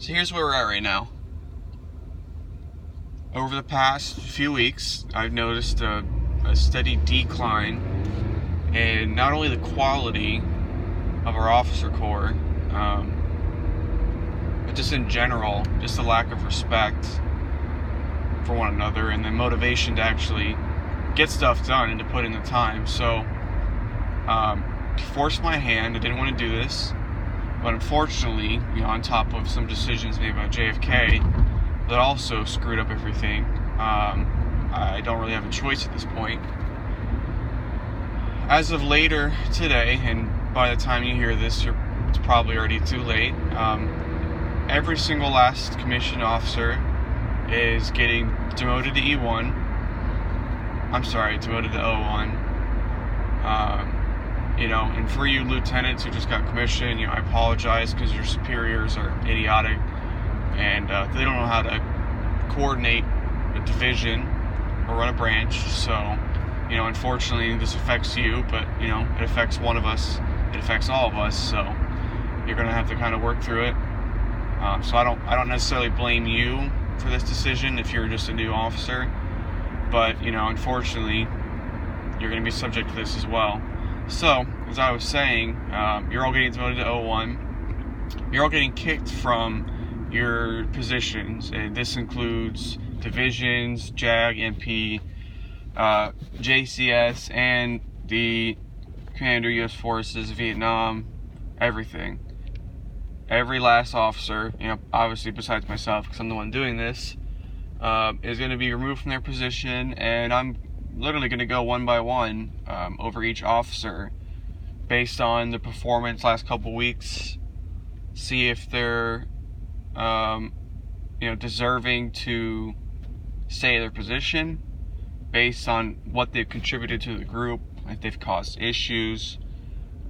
So here's where we're at right now. Over the past few weeks, I've noticed a steady decline in not only the quality of our officer corps, but just in general, just a lack of respect for one another and the motivation to actually get stuff done and to put in the time. So, forced my hand. I didn't want to do this, but unfortunately, on top of some decisions made by JFK, that also screwed up everything. I don't really have a choice at this point. As of later today, and by the time you hear this, it's probably already too late. Every single last commissioned officer is getting demoted to E1. I'm sorry, demoted to 01. And for you lieutenants who just got commissioned, I apologize because your superiors are idiotic and they don't know how to coordinate a division or run a branch. So, unfortunately, this affects you, but it affects one of us. It affects all of us. So you're gonna have to kind of work through it. So I don't necessarily blame you for this decision if you're just a new officer, but unfortunately, you're gonna be subject to this as well. So, as I was saying, you're all getting demoted to 01. You're all getting kicked from your positions, and this includes divisions, JAG, MP, JCS, and the Commander, U.S. Forces, Vietnam, everything. Every last officer, obviously besides myself, because I'm the one doing this, is going to be removed from their position, and I'm literally going to go one by one over each officer based on the performance last couple weeks, see if they're deserving to stay in their position based on what they've contributed to the group, if they've caused issues,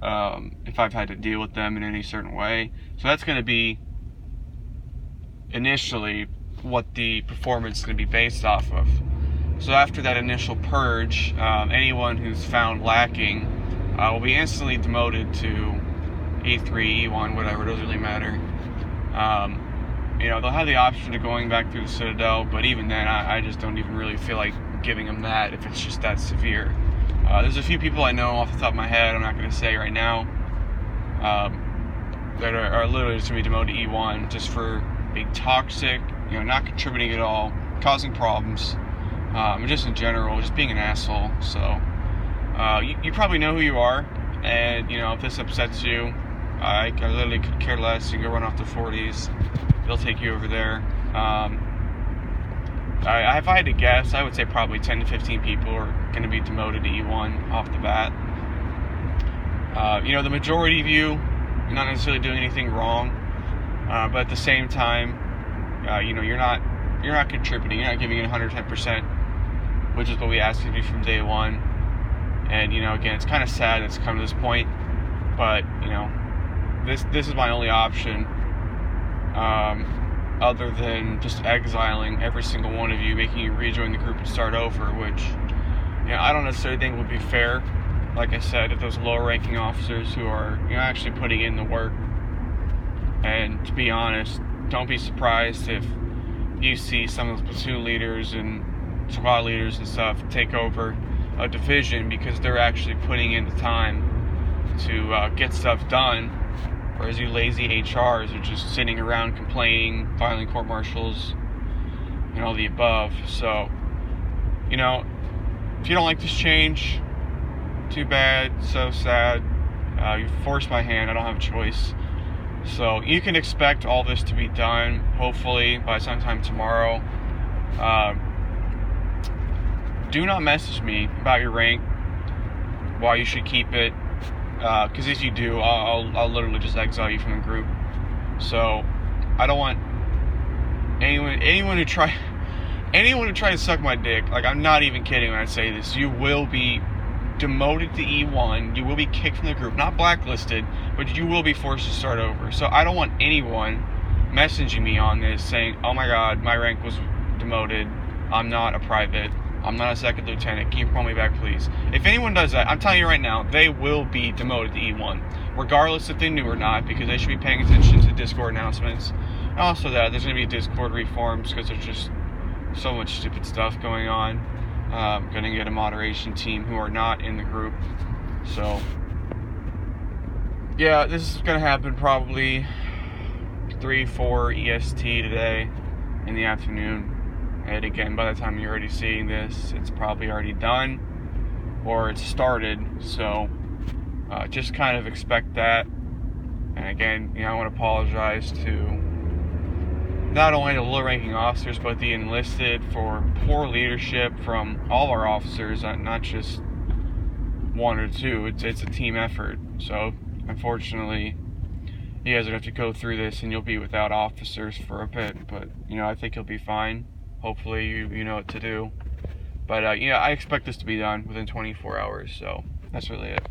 if I've had to deal with them in any certain way. So that's going to be initially what the performance is going to be based off of. So after that initial purge, anyone who's found lacking will be instantly demoted to E3, E1, whatever, it doesn't really matter. They'll have the option of going back through the Citadel, but even then, I just don't even really feel like giving them that if it's just that severe. There's a few people I know off the top of my head, I'm not going to say right now, that are literally just going to be demoted to E1 just for being toxic, not contributing at all, causing problems, and just in general, just being an asshole. So, you probably know who you are, and, if this upsets you, I literally could care less. You can go run off the 40s. They'll take you over there. If I had to guess, I would say probably 10 to 15 people are going to be demoted to E1 off the bat. The majority of you are not necessarily doing anything wrong, but at the same time, you're not contributing. You're not giving it 110%, which is what we asked of you from day one. And again, it's kind of sad it's come to this point, but this is my only option. Other than just exiling every single one of you, making you rejoin the group and start over, which, I don't necessarily think would be fair. Like I said, if those lower ranking officers who are, actually putting in the work. And to be honest, don't be surprised if you see some of the platoon leaders and squad leaders and stuff take over a division because they're actually putting in the time to get stuff done. Whereas you lazy HRs are just sitting around complaining, filing court martials, and all the above. So, if you don't like this change, too bad, so sad. You forced my hand, I don't have a choice. So, you can expect all this to be done, hopefully, by sometime tomorrow. Do not message me about your rank, why you should keep it. Because if you do, I'll literally just exile you from the group. So I don't want anyone who try to suck my dick. Like, I'm not even kidding when I say this. You will be demoted to E1. You will be kicked from the group, not blacklisted, but you will be forced to start over. So I don't want anyone messaging me on this saying, "Oh my God, my rank was demoted. I'm not a private. I'm not a second lieutenant. Can you call me back, please?" If anyone does that, I'm telling you right now, they will be demoted to E1, regardless if they knew or not, because they should be paying attention to Discord announcements. Also that there's going to be Discord reforms because there's just so much stupid stuff going on. Going to get a moderation team who are not in the group. So, yeah, this is going to happen probably 3-4 EST today in the afternoon. And again, by the time you're already seeing this, it's probably already done or it's started. So, just kind of expect that. And again, I want to apologize to not only the low-ranking officers, but the enlisted for poor leadership from all our officers, not just one or two. It's a team effort. So, unfortunately, you guys are going to have to go through this, and you'll be without officers for a bit. But, I think you'll be fine. Hopefully, you know what to do. But, I expect this to be done within 24 hours. So, that's really it.